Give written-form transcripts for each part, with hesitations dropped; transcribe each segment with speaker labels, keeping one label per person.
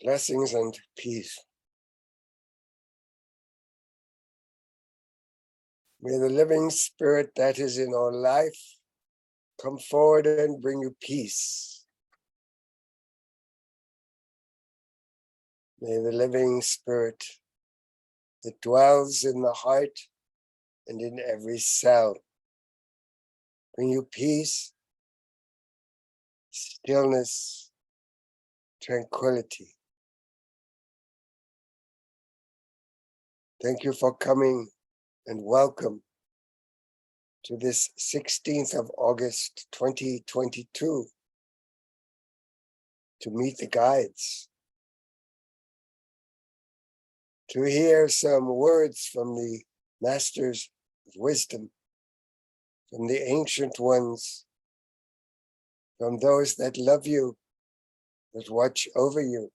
Speaker 1: Blessings and peace. May the living spirit that is in our life come forward and bring you peace. May the living spirit that dwells in the heart and in every cell bring you peace, stillness, tranquility. Thank you for coming and welcome to this 16th of August, 2022, to meet the guides, to hear some words from the masters of wisdom, from the ancient ones, from those that love you, that watch over you,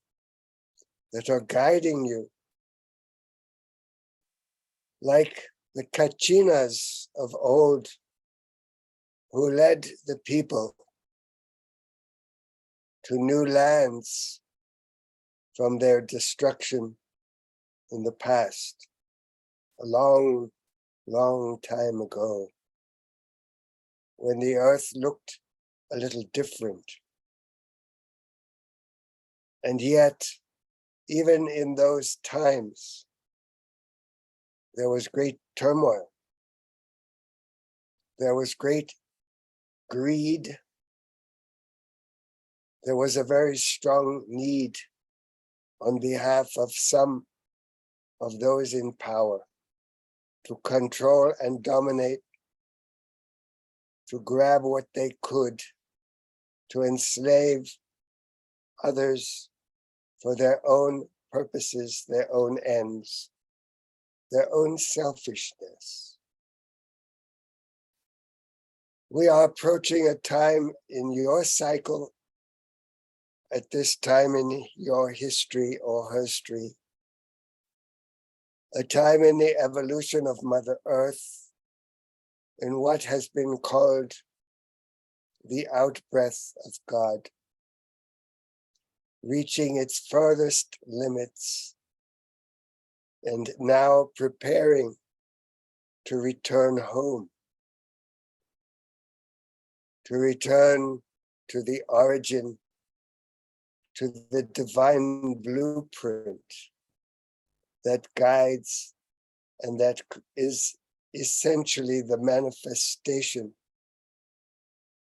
Speaker 1: that are guiding you, like the Kachinas of old, who led the people to new lands from their destruction in the past, a long, long time ago, when the earth looked a little different. And yet, even in those times, there was great turmoil. There was great greed. There was a very strong need on behalf of some of those in power to control and dominate, to grab what they could, to enslave others for their own purposes, their own ends, their own selfishness. We are approaching a time in your cycle, at this time in your history or herstory, a time in the evolution of Mother Earth, in what has been called the outbreath of God, reaching its furthest limits, and now preparing to return home, to return to the origin, to the divine blueprint that guides and that is essentially the manifestation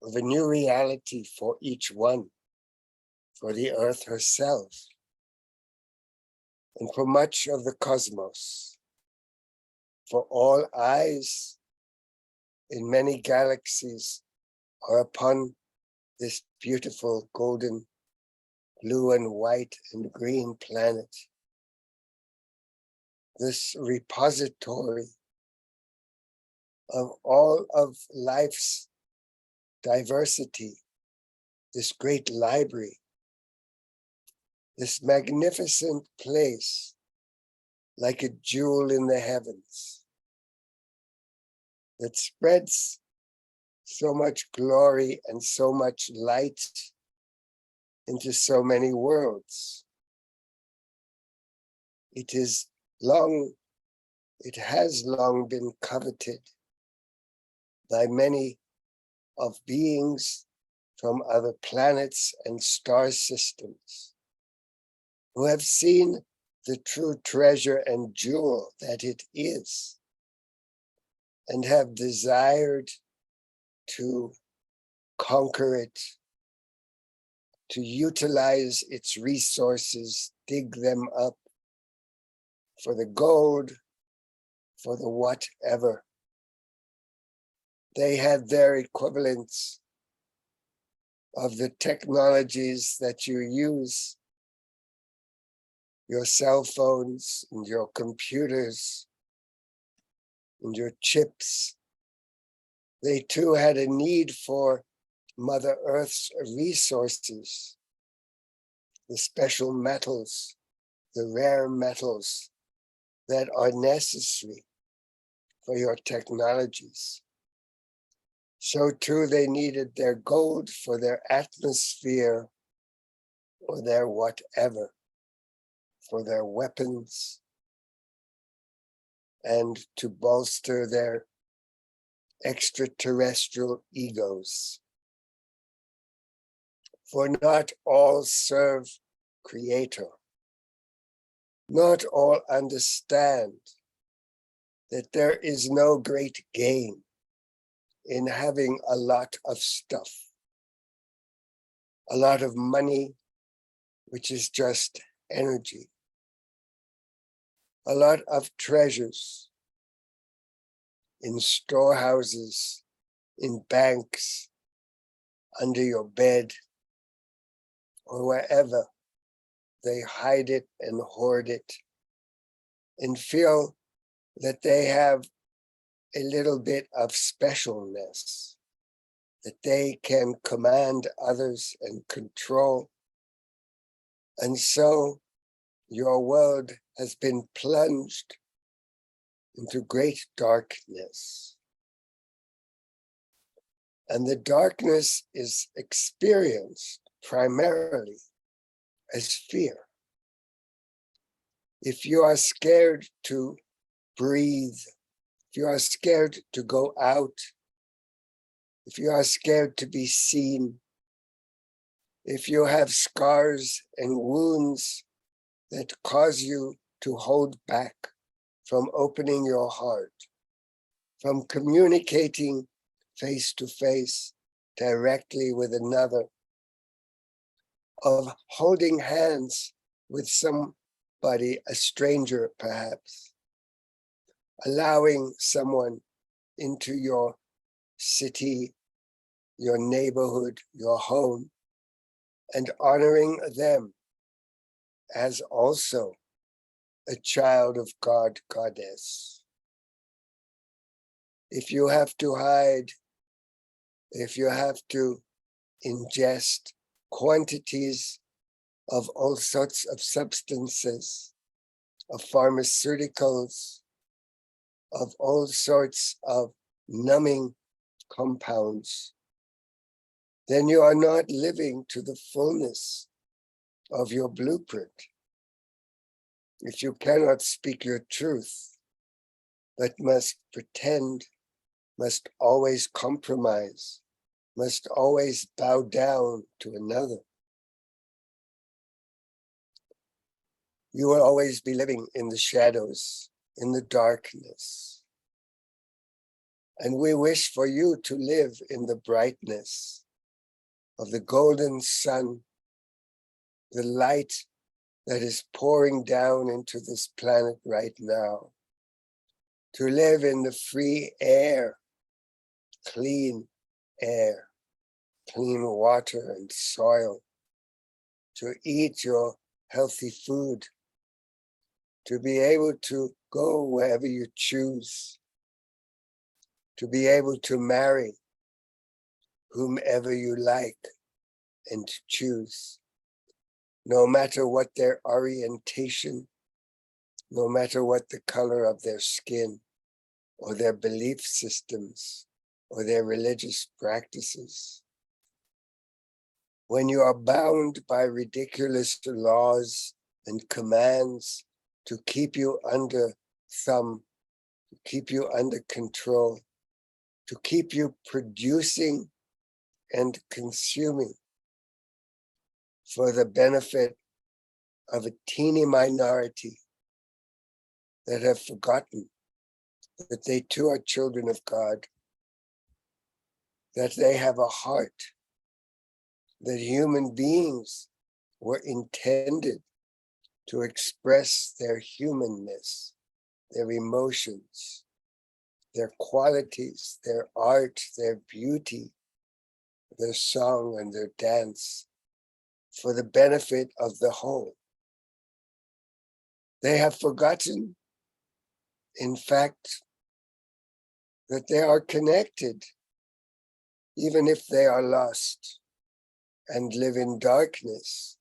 Speaker 1: of a new reality for each one, for the earth herself, and for much of the cosmos, for all eyes in many galaxies are upon this beautiful golden blue and white and green planet, this repository of all of life's diversity, this great library, this magnificent place, like a jewel in the heavens, that spreads so much glory and so much light into so many worlds. It has long been coveted by many of beings from other planets and star systems, who have seen the true treasure and jewel that it is, and have desired to conquer it, to utilize its resources, dig them up for the gold, for the whatever. They had their equivalents of the technologies that you use, your cell phones and your computers and your chips. They too had a need for Mother Earth's resources, the special metals, the rare metals that are necessary for your technologies. So too they needed their gold for their atmosphere or their whatever. for their weapons and to bolster their extraterrestrial egos. For not all serve Creator. Not all understand that there is no great gain in having a lot of stuff, a lot of money, which is just energy, a lot of treasures in storehouses, in banks, under your bed, or wherever they hide it and hoard it and feel that they have a little bit of specialness, that they can command others and control. And so your world has been plunged into great darkness. And the darkness is experienced primarily as fear. If you are scared to breathe, if you are scared to go out, if you are scared to be seen, if you have scars and wounds that cause you to hold back from opening your heart, from communicating face to face directly with another, of holding hands with somebody, a stranger perhaps, allowing someone into your city, your neighborhood, your home, and honoring them as also a child of God, Goddess. If you have to hide, if you have to ingest quantities of all sorts of substances, of pharmaceuticals, of all sorts of numbing compounds, then you are not living to the fullness of your blueprint. If you cannot speak your truth, but must pretend, must always compromise, must always bow down to another, you will always be living in the shadows, in the darkness. And we wish for you to live in the brightness of the golden sun, the light that is pouring down into this planet right now, to live in the free air, clean water and soil, to eat your healthy food, to be able to go wherever you choose, to be able to marry whomever you like and choose, no matter what their orientation, no matter what the color of their skin, or their belief systems, or their religious practices. When you are bound by ridiculous laws and commands to keep you under thumb, to keep you under control, to keep you producing and consuming for the benefit of a teeny minority that have forgotten that they too are children of God, that they have a heart, that human beings were intended to express their humanness, their emotions, their qualities, their art, their beauty, their song and their dance for the benefit of the whole. They have forgotten, in fact, that they are connected, even if they are lost and live in darkness.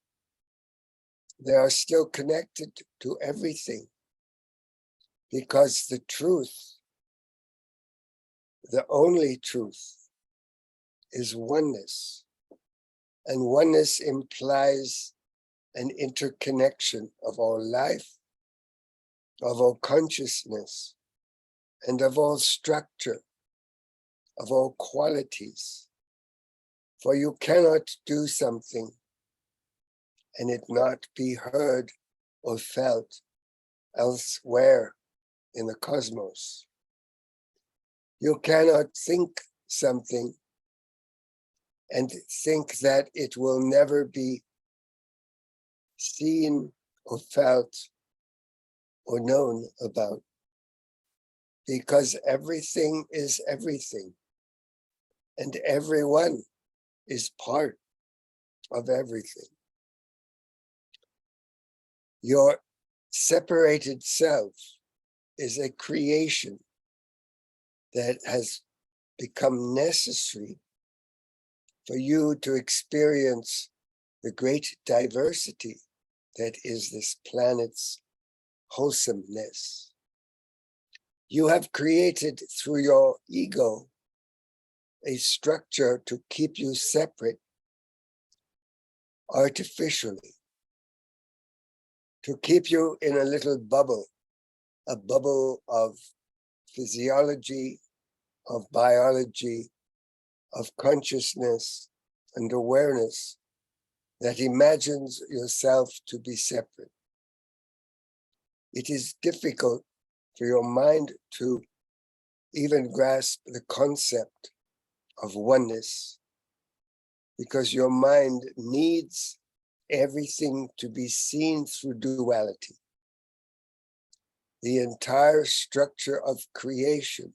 Speaker 1: They are still connected to everything, because the truth, the only truth, is oneness. And oneness implies and interconnection of all life, of all consciousness, and of all structure, of all qualities. For you cannot do something and it not be heard or felt elsewhere in the cosmos. You cannot think something and think that it will never be seen or felt or known about, because everything is everything and everyone is part of everything. Your separated self is a creation that has become necessary for you to experience the great diversity that is this planet's wholesomeness. You have created through your ego a structure to keep you separate artificially, to keep you in a little bubble, a bubble of physiology, of biology, of consciousness and awareness that imagines yourself to be separate. It is difficult for your mind to even grasp the concept of oneness, because your mind needs everything to be seen through duality. The entire structure of creation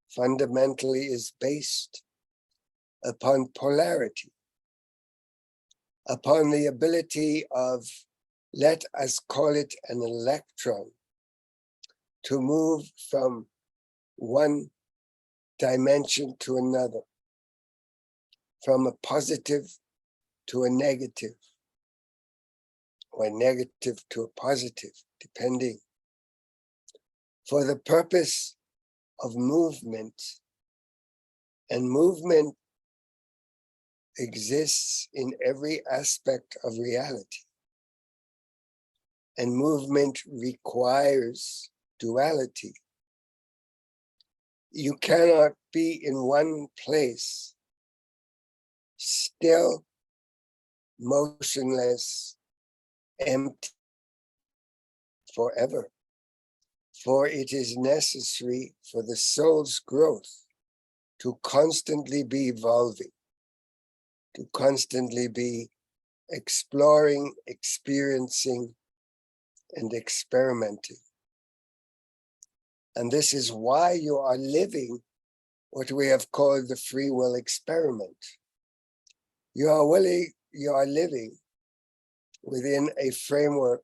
Speaker 1: fundamentally is based upon polarity, upon the ability of, let us call it an electron, to move from one dimension to another, from a positive to a negative, or a negative to a positive, depending, for the purpose of movement. And movement exists in every aspect of reality. And movement requires duality. You cannot be in one place, still, motionless, empty, forever. For it is necessary for the soul's growth to constantly be evolving, to constantly be exploring, experiencing, and experimenting. And this is why you are living what we have called the free will experiment. You are living within a framework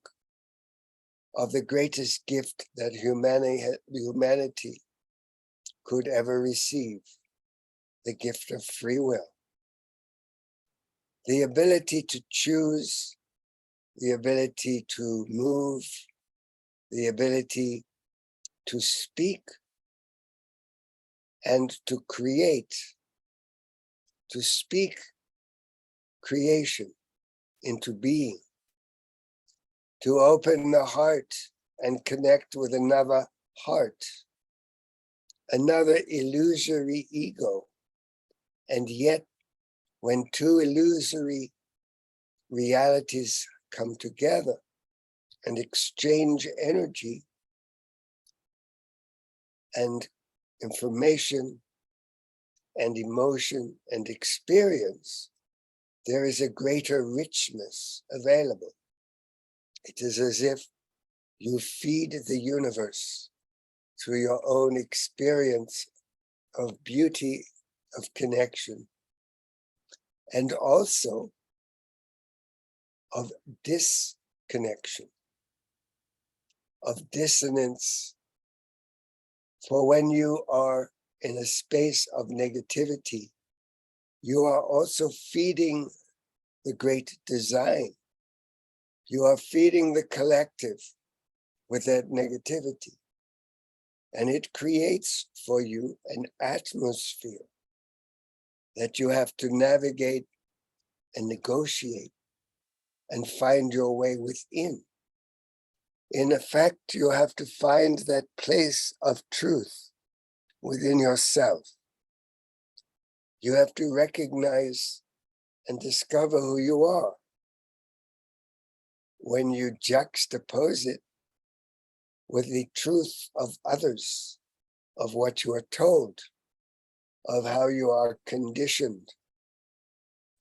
Speaker 1: of the greatest gift that humanity could ever receive, the gift of free will. The ability to choose, the ability to move, the ability to speak and to create, to speak creation into being, to open the heart and connect with another heart, another illusory ego. And yet, when two illusory realities come together and exchange energy and information and emotion and experience, there is a greater richness available. It is as if you feed the universe through your own experience of beauty, of connection, and also of disconnection, of dissonance. For when you are in a space of negativity, you are also feeding the great design. You are feeding the collective with that negativity. And it creates for you an atmosphere that you have to navigate and negotiate and find your way within. In effect, you have to find that place of truth within yourself. You have to recognize and discover who you are. When you juxtapose it with the truth of others, of what you are told, of how you are conditioned,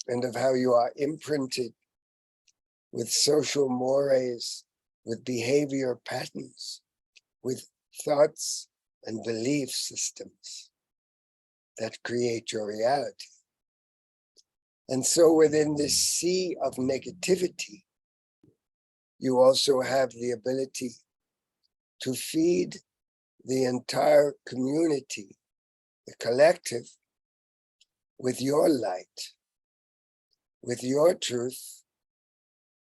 Speaker 1: and of how you are imprinted with social mores, with behavior patterns, with thoughts and belief systems that create your reality. And so within this sea of negativity, you also have the ability to feed the entire community, the collective, with your light, with your truth,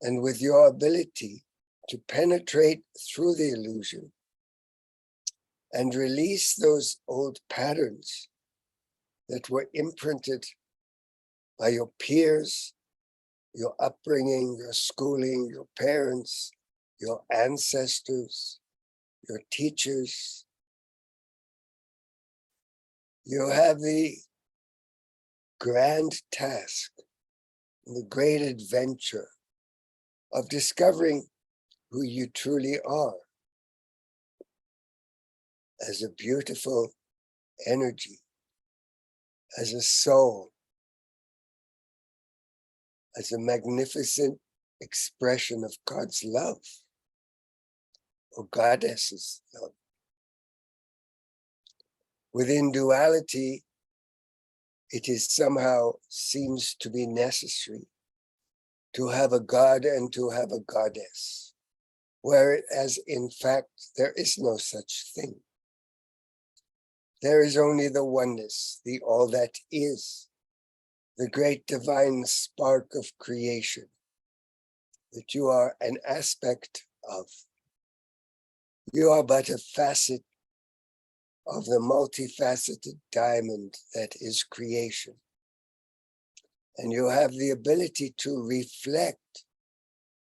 Speaker 1: and with your ability to penetrate through the illusion and release those old patterns that were imprinted by your peers, your upbringing, your schooling, your parents, your ancestors, your teachers. You have the grand task, the great adventure of discovering who you truly are as a beautiful energy, as a soul, as a magnificent expression of God's love, or Goddess's love. Within duality, it is somehow seems to be necessary to have a God and to have a goddess, whereas in fact, there is no such thing. There is only the oneness, the all that is, the great divine spark of creation that you are an aspect of. You are but a facet of the multifaceted diamond that is creation. And you have the ability to reflect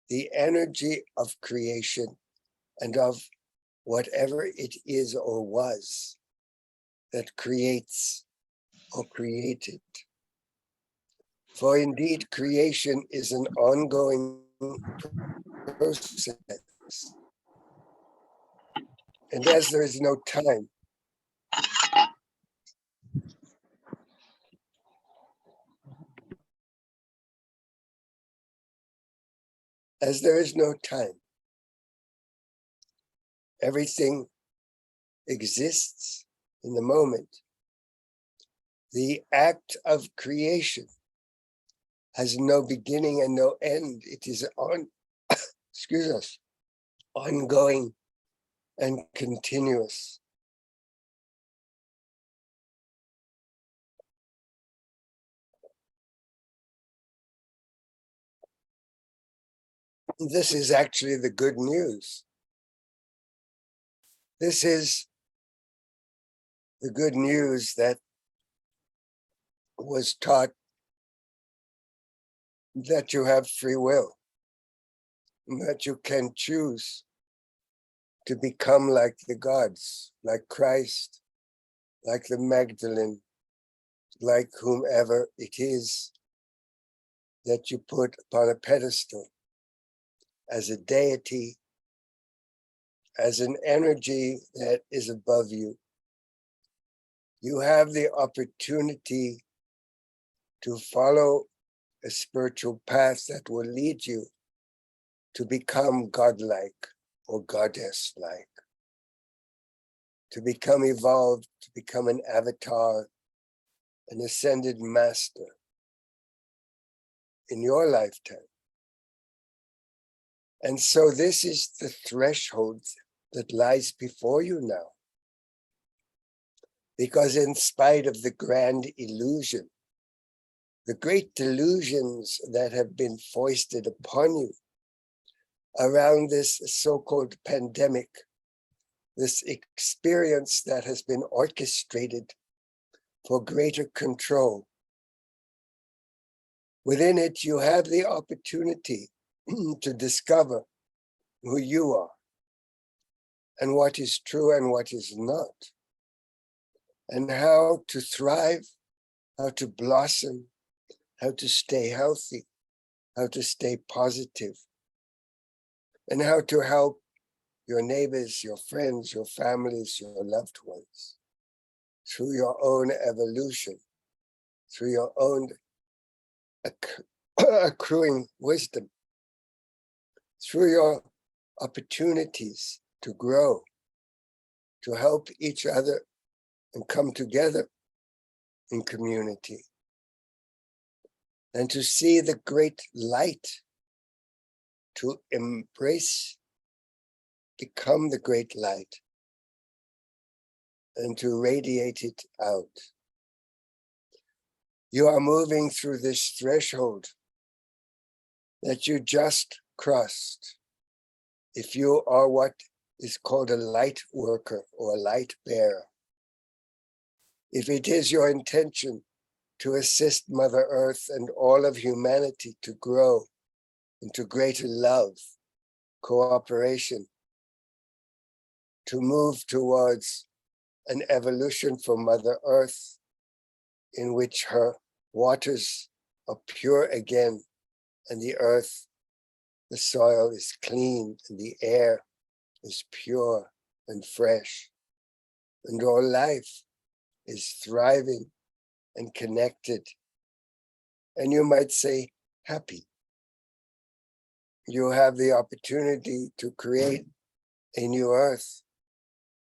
Speaker 1: the energy of creation and of whatever it is or was that creates or created. For indeed, creation is an ongoing process. And as there is no time, as there is no time, everything exists in the moment. The act of creation has no beginning and no end. It is ongoing and continuous. This is actually the good news. This is the good news that was taught, that you have free will, that you can choose to become like the gods, like Christ, like the Magdalene, like whomever it is that you put upon a pedestal as a deity, as an energy that is above you. You have the opportunity to follow a spiritual path that will lead you to become godlike or goddess-like, to become evolved, to become an avatar, an ascended master in your lifetime. And so this is the threshold that lies before you now. Because in spite of the grand illusion, the great delusions that have been foisted upon you around this so-called pandemic, this experience that has been orchestrated for greater control. Within it, you have the opportunity to discover who you are and what is true and what is not, and how to thrive, how to blossom, how to stay healthy, how to stay positive, and how to help your neighbors, your friends, your families, your loved ones through your own evolution, through your own accruing wisdom, through your opportunities to grow, to help each other and come together in community, and to see the great light, to embrace, become the great light, and to radiate it out. You are moving through this threshold that you just crossed. If you are what is called a light worker or a light bearer, if it is your intention to assist Mother Earth and all of humanity to grow into greater love, cooperation, to move towards an evolution for Mother Earth in which her waters are pure again, and the earth, the soil is clean, and the air is pure and fresh, and all life is thriving and connected, and you might say happy. You have the opportunity to create a new earth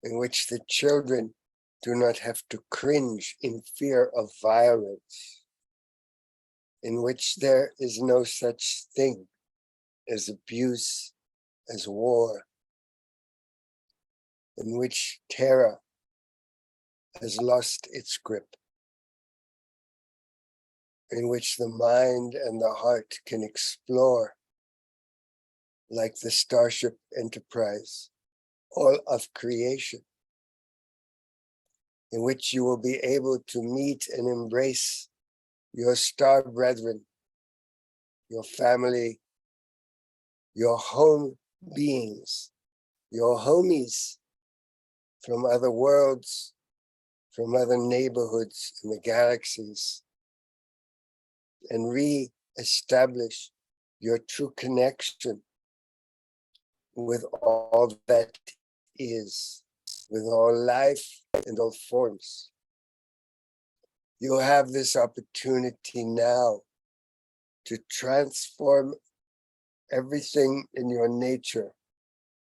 Speaker 1: in which the children do not have to cringe in fear of violence, in which there is no such thing as abuse, as war, in which terror has lost its grip, in which the mind and the heart can explore like the Starship Enterprise, all of creation, in which you will be able to meet and embrace your star brethren, your family, your home beings, your homies from other worlds, from other neighborhoods in the galaxies, and re-establish your true connection with all that is, with all life and all forms. You have this opportunity now to transform everything in your nature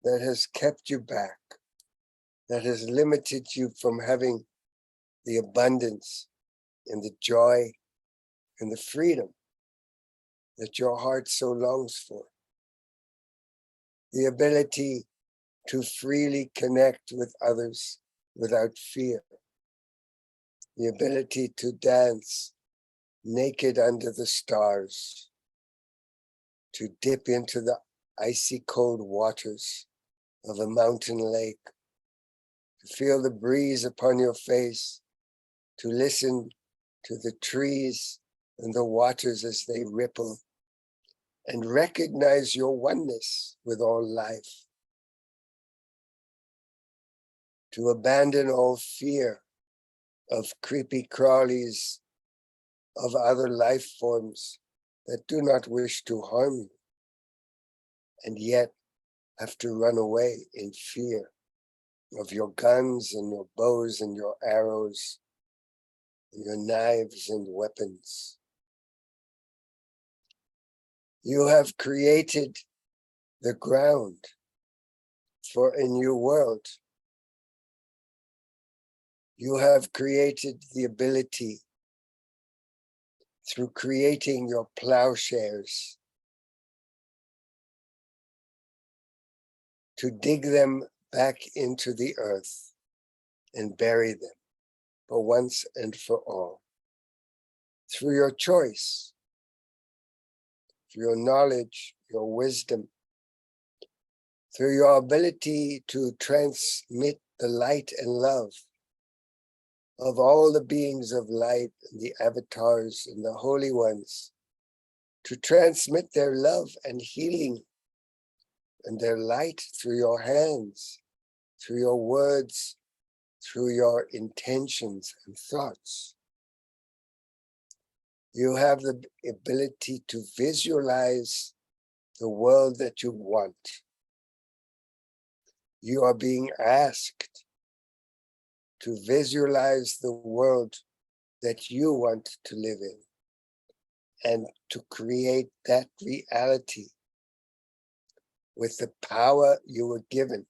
Speaker 1: that has kept you back, that has limited you from having the abundance and the joy and the freedom that your heart so longs for. The ability to freely connect with others without fear. The ability to dance naked under the stars, to dip into the icy cold waters of a mountain lake, to feel the breeze upon your face, to listen to the trees and the waters as they ripple, and recognize your oneness with all life. To abandon all fear of creepy crawlies, of other life forms that do not wish to harm you, and yet have to run away in fear of your guns and your bows and your arrows, and your knives and weapons. You have created the ground for a new world. You have created the ability through creating your plowshares to dig them back into the earth and bury them for once and for all. Through your choice, through your knowledge, your wisdom, through your ability to transmit the light and love of all the beings of light and the avatars and the holy ones to transmit their love and healing and their light through your hands, through your words, through your intentions and thoughts. You have the ability to visualize the world that you want. You are being asked to visualize the world that you want to live in and to create that reality with the power you were given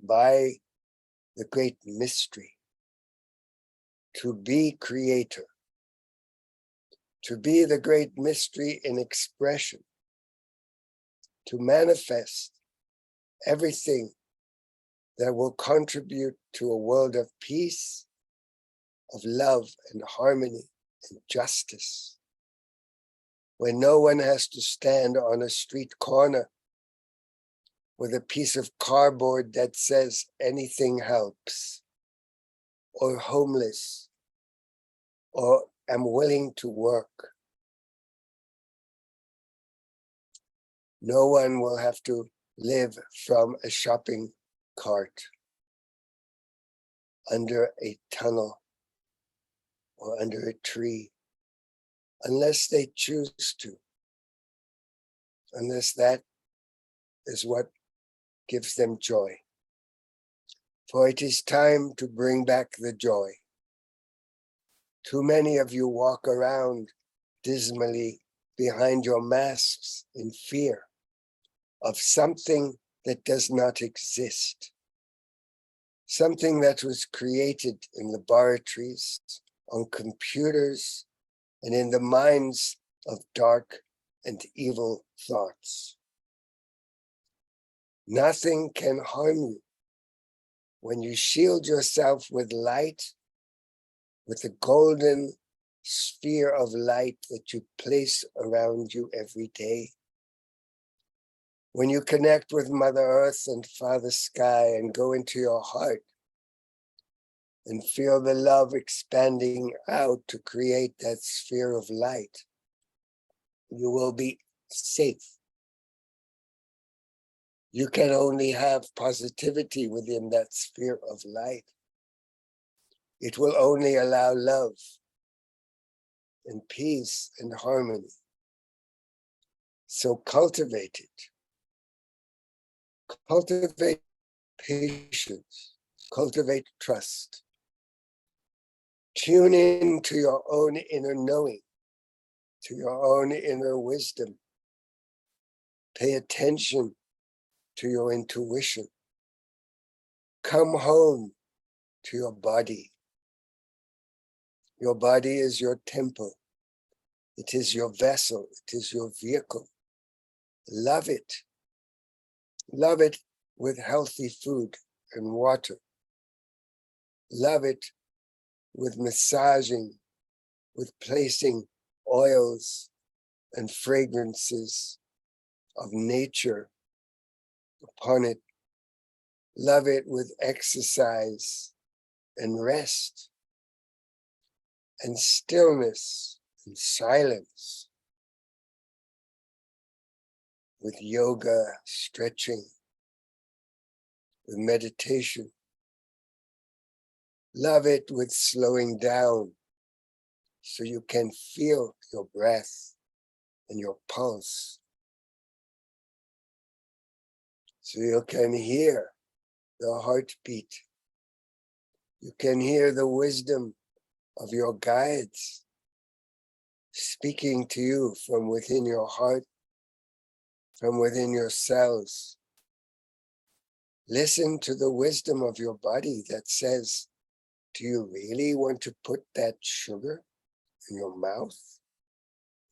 Speaker 1: by the great mystery to be creator, to be the great mystery in expression, to manifest everything that will contribute to a world of peace, of love and harmony and justice, where no one has to stand on a street corner with a piece of cardboard that says anything helps, or homeless, or am willing to work. No one will have to live from a shopping cart, under a tunnel, or under a tree, unless they choose to, unless that is what gives them joy. For it is time to bring back the joy. Too many of you walk around dismally behind your masks in fear of something that does not exist, something that was created in laboratories, on computers, and in the minds of dark and evil thoughts. Nothing can harm you when you shield yourself with light, with the golden sphere of light that you place around you every day. When you connect with Mother Earth and Father Sky and go into your heart and feel the love expanding out to create that sphere of light, you will be safe. You can only have positivity within that sphere of light. It will only allow love and peace and harmony. So cultivate it. Cultivate patience. Cultivate trust. Tune in to your own inner knowing, to your own inner wisdom. Pay attention to your intuition. Come home to your body. Your body is your temple. It is your vessel. It is your vehicle. Love it. Love it with healthy food and water. Love it with massaging, with placing oils and fragrances of nature upon it. Love it with exercise and rest and stillness and silence, with yoga, stretching, with meditation. Love it with slowing down so you can feel your breath and your pulse, so you can hear the heartbeat. You can hear the wisdom of your guides speaking to you from within your heart, from within your cells. Listen to the wisdom of your body that says, do you really want to put that sugar in your mouth,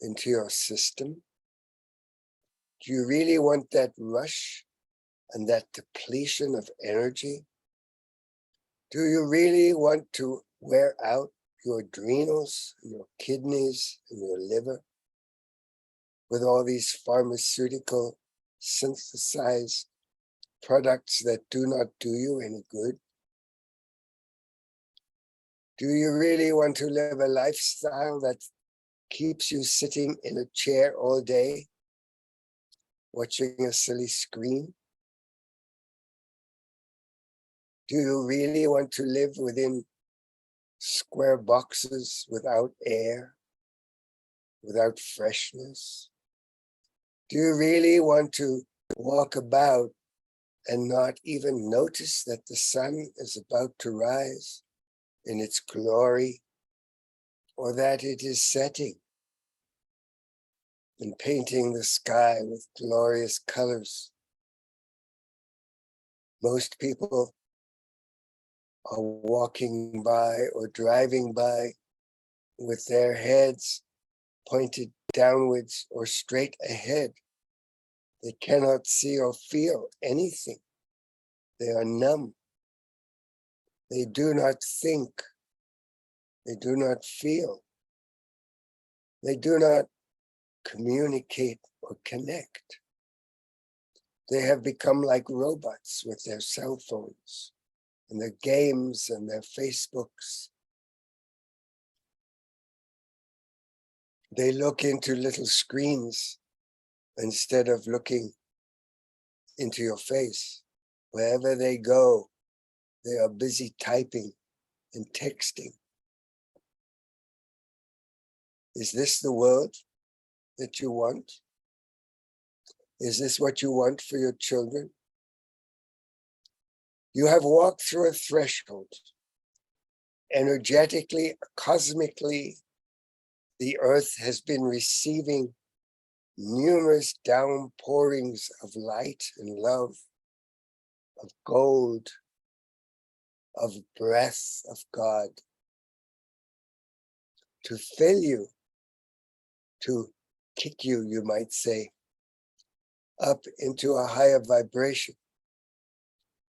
Speaker 1: into your system? Do you really want that rush and that depletion of energy? Do you really want to wear out your adrenals, your kidneys, and your liver with all these pharmaceutical synthesized products that do not do you any good? Do you really want to live a lifestyle that keeps you sitting in a chair all day, watching a silly screen? Do you really want to live within square boxes without air, without freshness? Do you really want to walk about and not even notice that the sun is about to rise in its glory, or that it is setting and painting the sky with glorious colors? Most people are walking by or driving by with their heads pointed downwards or straight ahead. They cannot see or feel anything. They are numb. They do not think. They do not feel. They do not communicate or connect. They have become like robots with their cell phones and their games and their Facebooks. They look into little screens instead of looking into your face. Wherever they go, they are busy typing and texting. Is this the world that you want? Is this what you want for your children? You have walked through a threshold. Energetically, cosmically, the earth has been receiving numerous downpourings of light and love, of gold, of breath of God, to fill you, to kick you, you might say, up into a higher vibration,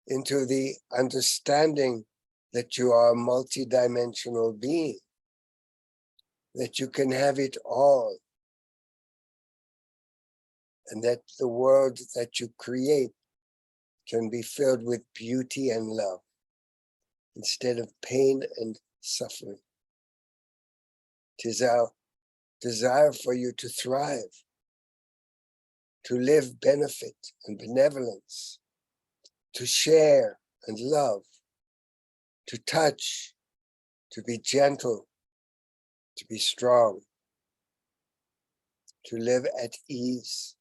Speaker 1: into the understanding that you are a multidimensional being, that you can have it all, and that the world that you create can be filled with beauty and love instead of pain and suffering. 'Tis our desire for you to thrive, to live benefit and benevolence, to share and love, to touch, to be gentle, to be strong, to live at ease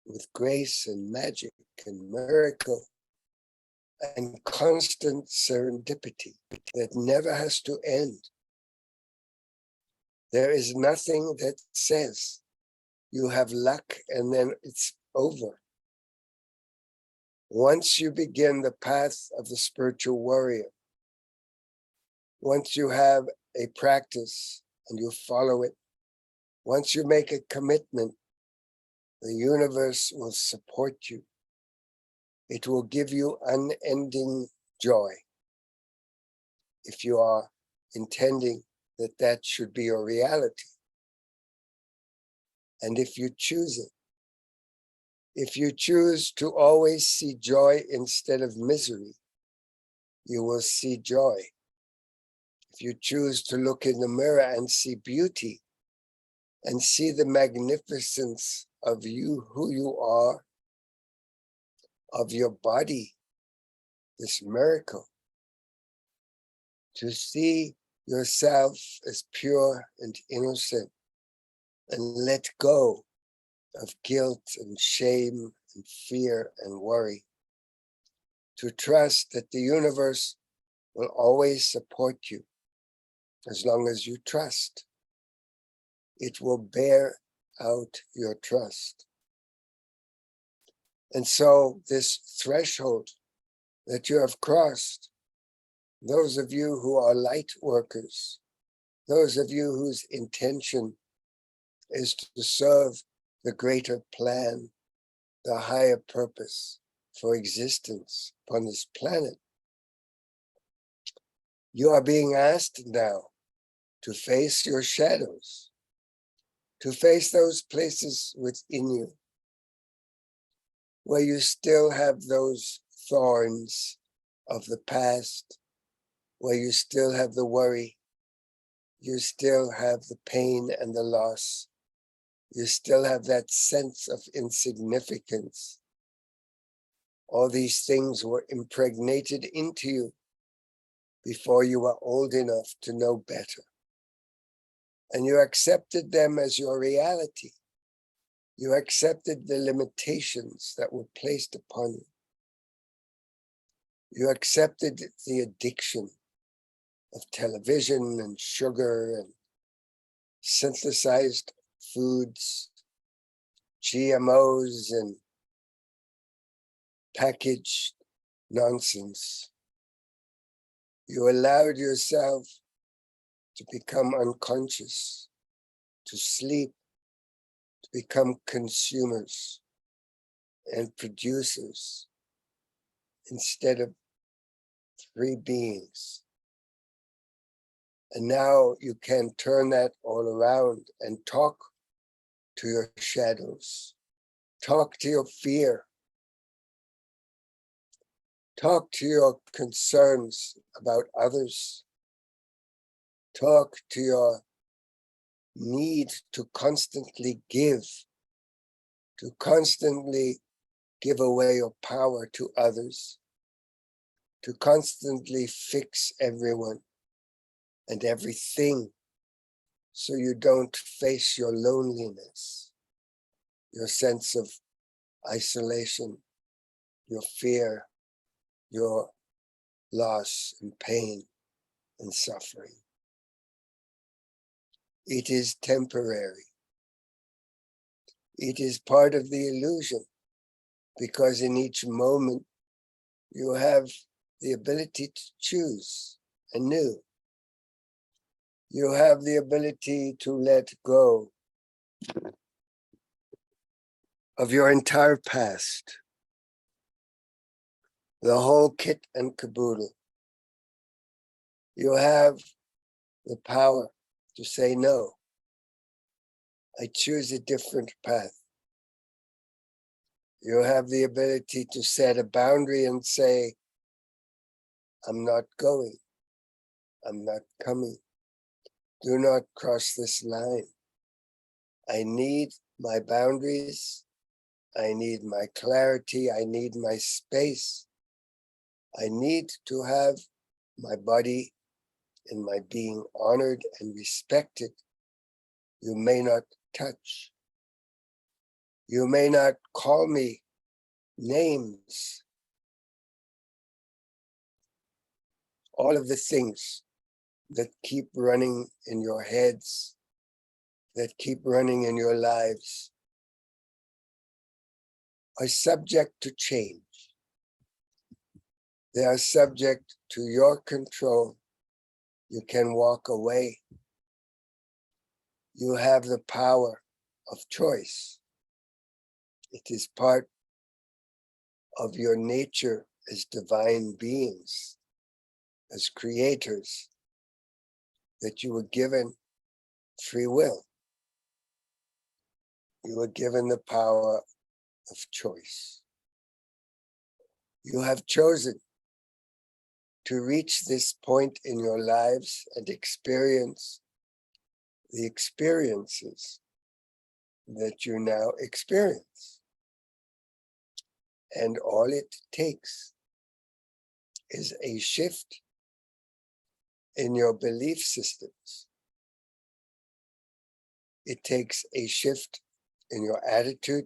Speaker 1: with grace and magic and miracle and constant serendipity that never has to end. There is nothing that says you have luck and then it's over. Once you begin the path of the spiritual warrior, once you have a practice and you follow it, once you make a commitment, the universe will support you. It will give you unending joy if you are intending that that should be your reality. And if you choose it, if you choose to always see joy instead of misery, you will see joy. If you choose to look in the mirror and see beauty and see the magnificence of you, who you are, of your body, this miracle, to see yourself as pure and innocent and let go of guilt and shame and fear and worry, to trust that the universe will always support you as long as you trust. It will bear out your trust. And so this threshold that you have crossed, those of you who are light workers, those of you whose intention is to serve the greater plan, the higher purpose for existence upon this planet, you are being asked now to face your shadows, to face those places within you where you still have those thorns of the past, where you still have the worry, you still have the pain and the loss. You still have that sense of insignificance. All these things were impregnated into you before you were old enough to know better. And you accepted them as your reality. You accepted the limitations that were placed upon you. You accepted the addiction of television and sugar and synthesized foods, GMOs and packaged nonsense. You allowed yourself to become unconscious, to sleep, to become consumers and producers instead of free beings. And now you can turn that all around and talk to your shadows, talk to your fear, talk to your concerns about others, talk to your need to constantly give away your power to others, to constantly fix everyone and everything so you don't face your loneliness, your sense of isolation, your fear, your loss and pain and suffering. It is temporary. It is part of the illusion, because in each moment you have the ability to choose anew. You have the ability to let go of your entire past, the whole kit and caboodle. You have the power to say no. I choose a different path. You have the ability to set a boundary and say, I'm not going. I'm not coming. Do not cross this line. I need my boundaries. I need my clarity. I need my space. I need to have my body and my being honored and respected. You may not touch. You may not call me names. All of the things that keep running in your heads, that keep running in your lives, are subject to change. They are subject to your control. You can walk away. You have the power of choice. It is part of your nature as divine beings, as creators, that you were given free will. You were given the power of choice. You have chosen to reach this point in your lives and experience the experiences that you now experience. And all it takes is a shift in your belief systems. It takes a shift in your attitude,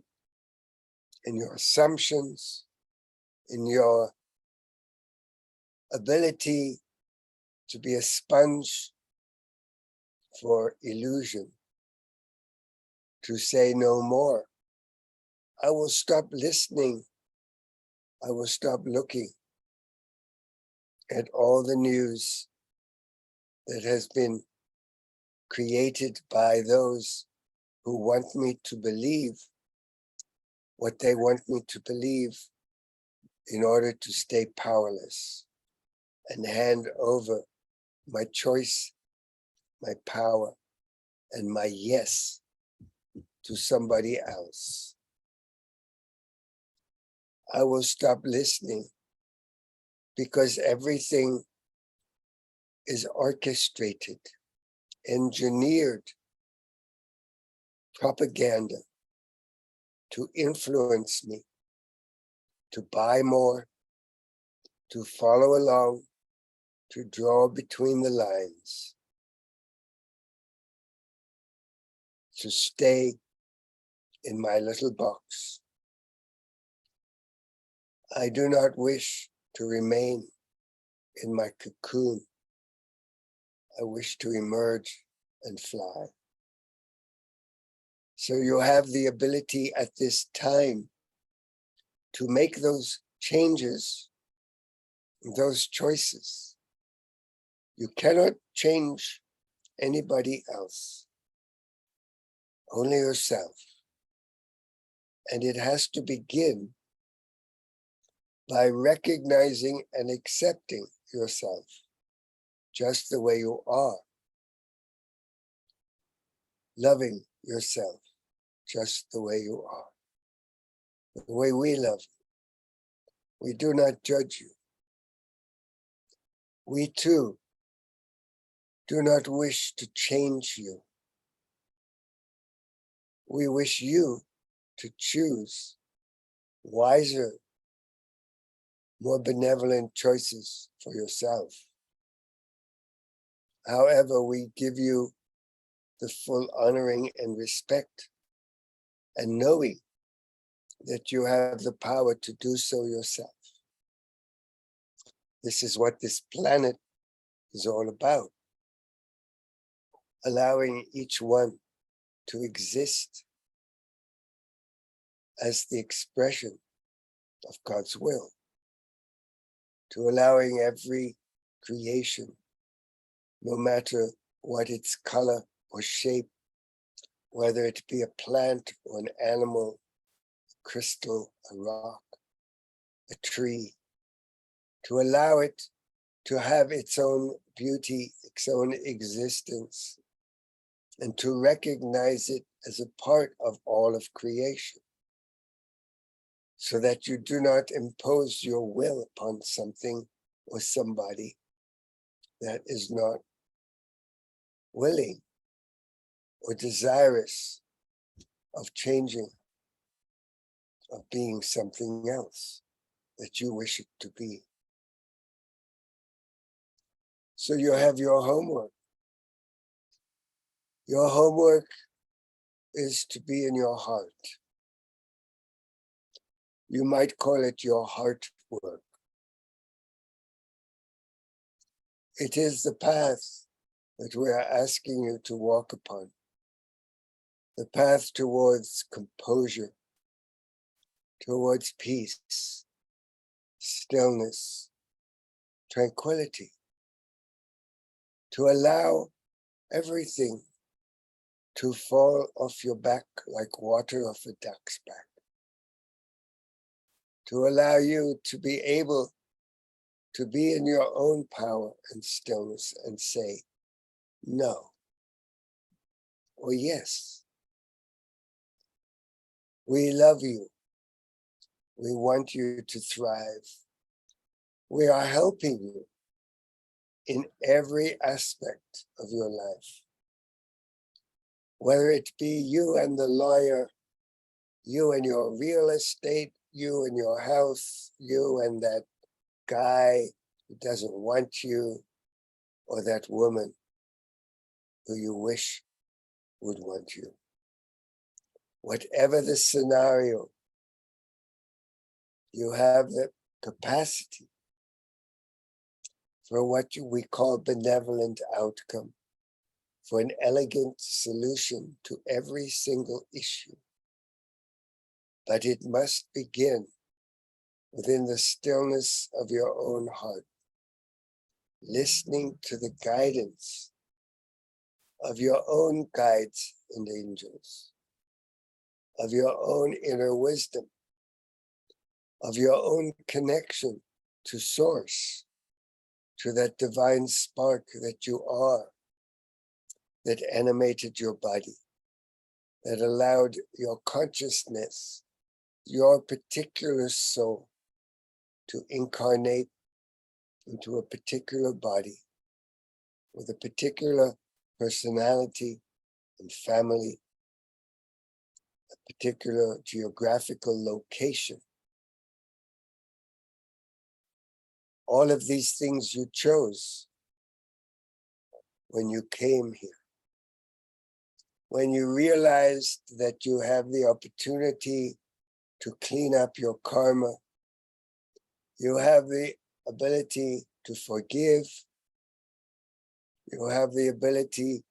Speaker 1: in your assumptions, in your ability to be a sponge for illusion, to say no more. I will stop listening. I will stop looking at all the news that has been created by those who want me to believe what they want me to believe in order to stay powerless and hand over my choice, my power, and my yes to somebody else. I will stop listening because everything is orchestrated engineered propaganda to influence me, to buy more, to follow along, to draw between the lines, to stay in my little box. I do not wish to remain in my cocoon. I wish to emerge and fly. So you have the ability at this time to make those changes, those choices. You cannot change anybody else, only yourself. And it has to begin by recognizing and accepting yourself just the way you are, loving yourself just the way you are, the way we love you. We do not judge you. We too do not wish to change you. We wish you to choose wiser, more benevolent choices for yourself. However, we give you the full honoring and respect and knowing that you have the power to do so yourself. This is what this planet is all about. Allowing each one to exist as the expression of God's will, to allowing every creation, no matter what its color or shape, whether it be a plant or an animal, a crystal, a rock, a tree, to allow it to have its own beauty, its own existence, and to recognize it as a part of all of creation, so that you do not impose your will upon something or somebody that is not willing or desirous of changing, of being something else that you wish it to be. So you have your homework. Your homework is to be in your heart. You might call it your heart work. It is the path that we are asking you to walk upon. The path towards composure, towards peace, stillness, tranquility, to allow everything to fall off your back like water off a duck's back, to allow you to be able to be in your own power and stillness and say no or yes. We love you. We want you to thrive. We are helping you in every aspect of your life. Whether it be you and the lawyer, you and your real estate, you and your house, you and that guy who doesn't want you, or that woman who you wish would want you. Whatever the scenario, you have the capacity for what we call benevolent outcome, for an elegant solution to every single issue. But it must begin within the stillness of your own heart, listening to the guidance of your own guides and angels, of your own inner wisdom, of your own connection to Source, to that divine spark that you are, that animated your body, that allowed your consciousness, your particular soul, to incarnate into a particular body with a particular personality and family, a particular geographical location. All of these things you chose when you came here. When you realized that you have the opportunity to clean up your karma, you have the ability to forgive, you have the ability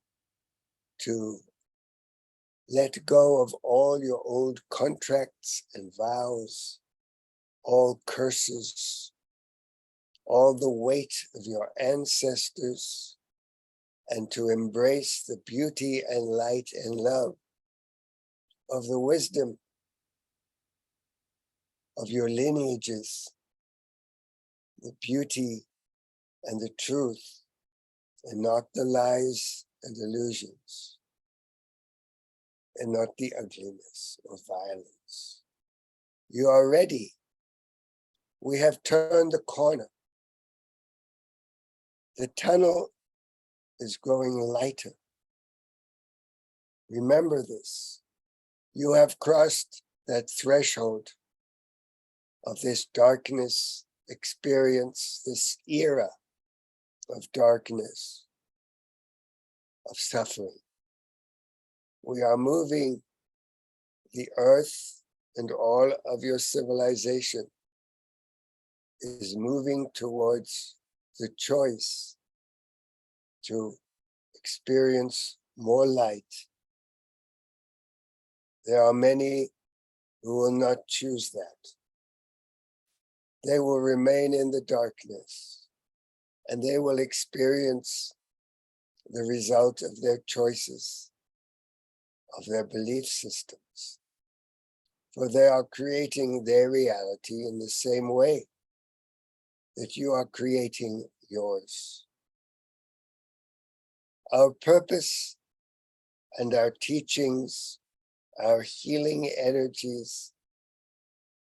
Speaker 1: to let go of all your old contracts and vows, all curses, all the weight of your ancestors, and to embrace the beauty and light and love of the wisdom of your lineages, the beauty and the truth, and not the lies and illusions, and not the ugliness or violence. You are ready. We have turned the corner. The tunnel is growing lighter. Remember this. You have crossed that threshold of this darkness experience, this era of darkness, of suffering. We are moving the earth, and all of your civilization is moving towards the choice to experience more light. There are many who will not choose that. They will remain in the darkness, and they will experience the result of their choices, of their belief systems. For they are creating their reality in the same way that you are creating yours. Our purpose and our teachings, our healing energies,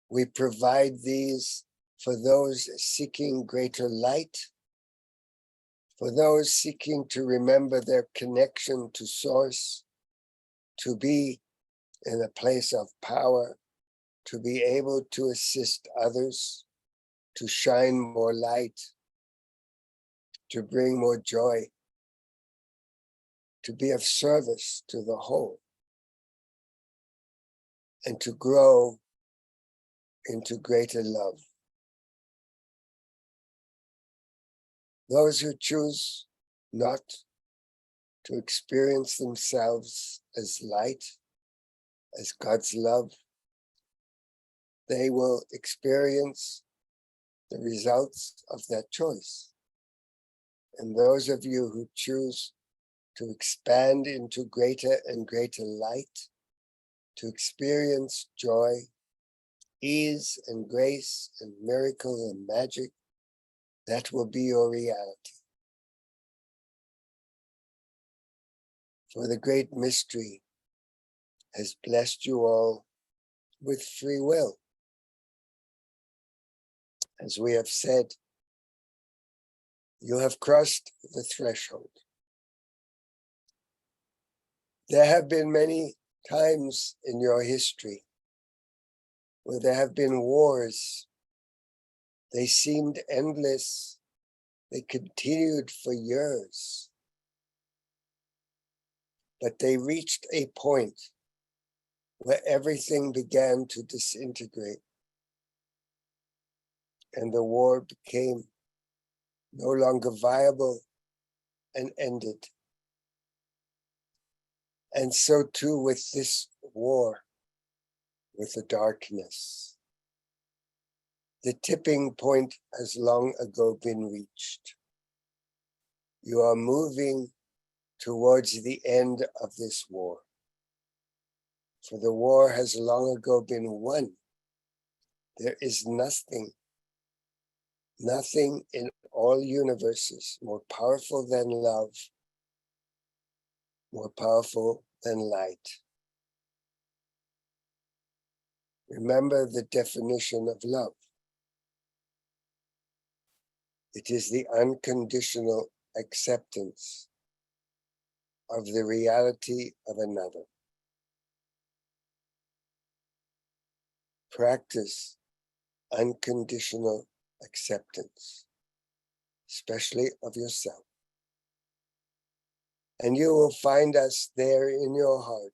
Speaker 1: we provide these for those seeking greater light, for those seeking to remember their connection to Source, to be in a place of power, to be able to assist others, to shine more light, to bring more joy, to be of service to the whole, and to grow into greater love. Those who choose not to experience themselves as light, as God's love, they will experience the results of that choice. And those of you who choose to expand into greater and greater light, to experience joy, ease and grace and miracle and magic, that will be your reality. For the great mystery has blessed you all with free will. As we have said, you have crossed the threshold. There have been many times in your history where there have been wars. They seemed endless. They continued for years. But they reached a point where everything began to disintegrate, and the war became no longer viable and ended. And so too with this war, with the darkness. The tipping point has long ago been reached. You are moving towards the end of this war. For the war has long ago been won. There is nothing in all universes more powerful than love, more powerful than light. Remember the definition of love. It is the unconditional acceptance of the reality of another. Practice unconditional acceptance, especially of yourself. And you will find us there in your heart,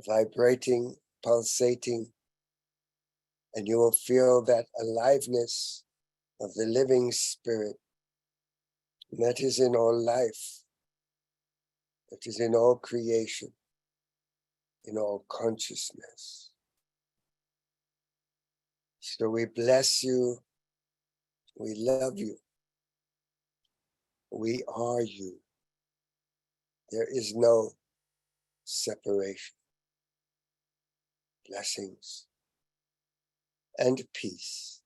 Speaker 1: vibrating, pulsating, and you will feel that aliveness of the living spirit that is in all life, that is in all creation, in all consciousness. So we bless you, we love you, we are you. There is no separation. Blessings and peace.